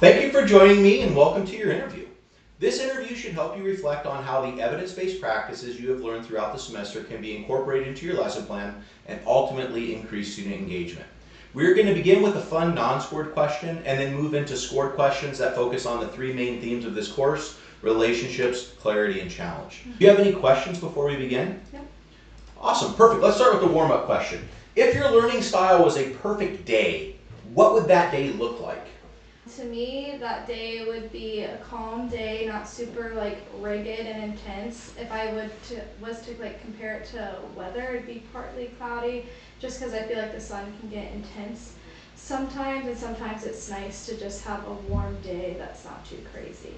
Thank you for joining me and welcome to your interview. This interview should help you reflect on how the evidence-based practices you have learned throughout the semester can be incorporated into your lesson plan and ultimately increase student engagement. We're going to begin with a fun non-scored question and then move into scored questions that focus on the three main themes of this course: relationships, clarity, and challenge. Do you have any questions before we begin? No. Awesome, perfect. Let's start with the warm-up question. If your learning style was a perfect day, what would that day look like? To me, that day would be a calm day, not super rigid and intense. If I was to compare it to weather, it'd be partly cloudy, just because I feel like the sun can get intense sometimes, and sometimes it's nice to just have a warm day that's not too crazy.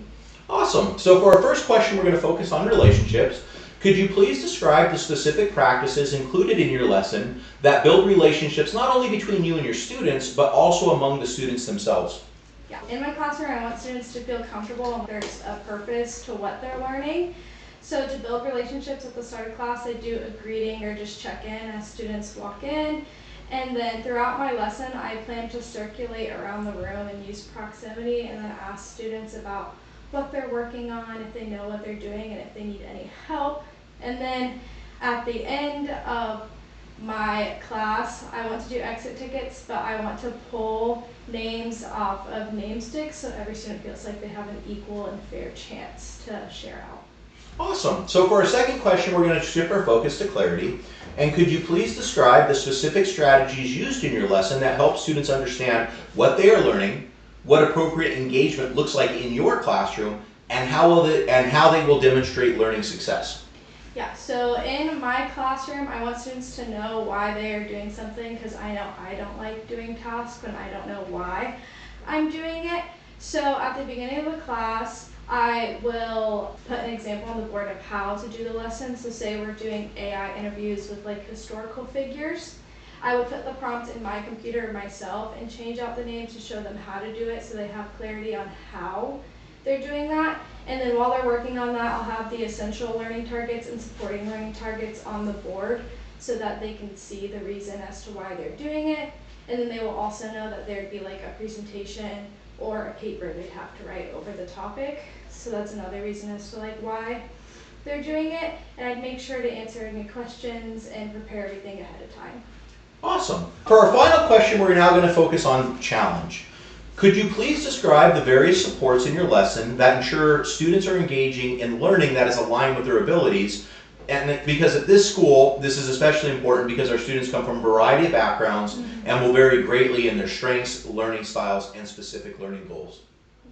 Awesome. So for our first question, we're going to focus on relationships. Could you please describe the specific practices included in your lesson that build relationships not only between you and your students, but also among the students themselves? Yeah. In my classroom, I want students to feel comfortable and there's a purpose to what they're learning. So to build relationships at the start of class, I do a greeting or just check in as students walk in. And then throughout my lesson, I plan to circulate around the room and use proximity and then ask students about what they're working on, if they know what they're doing, and if they need any help. And then at the end of my class, I want to do exit tickets, but I want to pull names off of name sticks so every student feels like they have an equal and fair chance to share out. Awesome. So for our second question, we're going to shift our focus to clarity. And could you please describe the specific strategies used in your lesson that help students understand what they are learning, what appropriate engagement looks like in your classroom, and how they will demonstrate learning success? Yeah, so in my classroom, I want students to know why they are doing something, because I know I don't like doing tasks when I don't know why I'm doing it. So at the beginning of the class, I will put an example on the board of how to do the lesson. So say we're doing AI interviews with historical figures. I would put the prompt in my computer myself and change out the names to show them how to do it so they have clarity on how they're doing that. And then while they're working on that, I'll have the essential learning targets and supporting learning targets on the board so that they can see the reason as to why they're doing it. And then they will also know that there'd be a presentation or a paper they'd have to write over the topic. So that's another reason as to why they're doing it. And I'd make sure to answer any questions and prepare everything ahead of time. Awesome. For our final question, we're now going to focus on challenge. Could you please describe the various supports in your lesson that ensure students are engaging in learning that is aligned with their abilities? And because at this school, this is especially important because our students come from a variety of backgrounds and will vary greatly in their strengths, learning styles, and specific learning goals.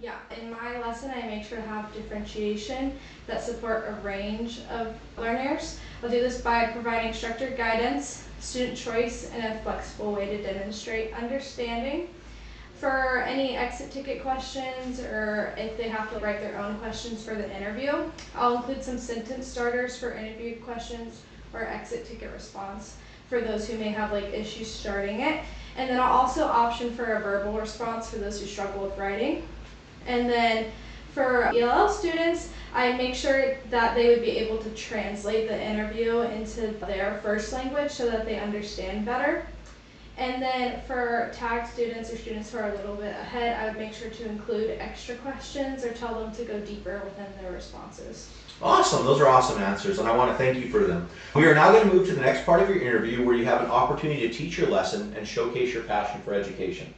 Yeah, in my lesson, I make sure to have differentiation that support a range of learners. I'll do this by providing structured guidance, student choice, and a flexible way to demonstrate understanding. For any exit ticket questions, or if they have to write their own questions for the interview, I'll include some sentence starters for interview questions or exit ticket response for those who may have issues starting it. And then I'll also option for a verbal response for those who struggle with writing. And then for ELL students, I make sure that they would be able to translate the interview into their first language so that they understand better. And then for tag students or students who are a little bit ahead, I would make sure to include extra questions or tell them to go deeper within their responses. Awesome. Those are awesome answers, and I want to thank you for them. We are now going to move to the next part of your interview where you have an opportunity to teach your lesson and showcase your passion for education.